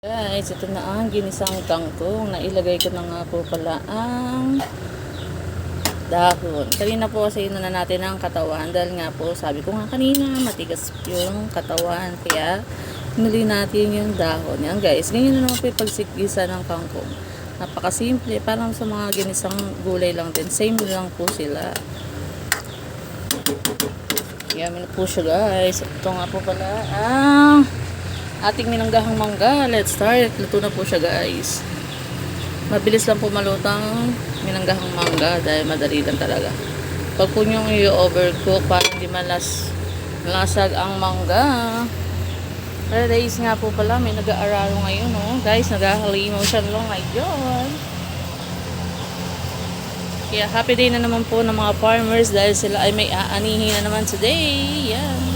Guys, ito na ang ginisang kangkong. Nailagay ko na nga po pala ang dahon. Kanina po kasi na natin ang katawan dahil nga po sabi ko nga kanina matigas yung katawan. Kaya hinuli natin yung dahon. Yan guys, ganyan na naman po yung pagsigisa ng kangkong. Napakasimple, parang sa mga ginisang gulay lang din. Same lang po sila. Yaman na po siya guys. Ito nga po pala ating minanggahang mangga. Let's start. Luto na po siya guys. Mabilis lang po malutang minanggahang mangga dahil madali lang talaga. Pag po nyo i-overcook para hindi malasag ang mangga. Guys nga po pala may nag-aararo ngayon guys, nag-ahalimaw siya lang ngayon. Kaya happy day na naman po ng mga farmers dahil sila ay may aanihin na naman today. Yeah.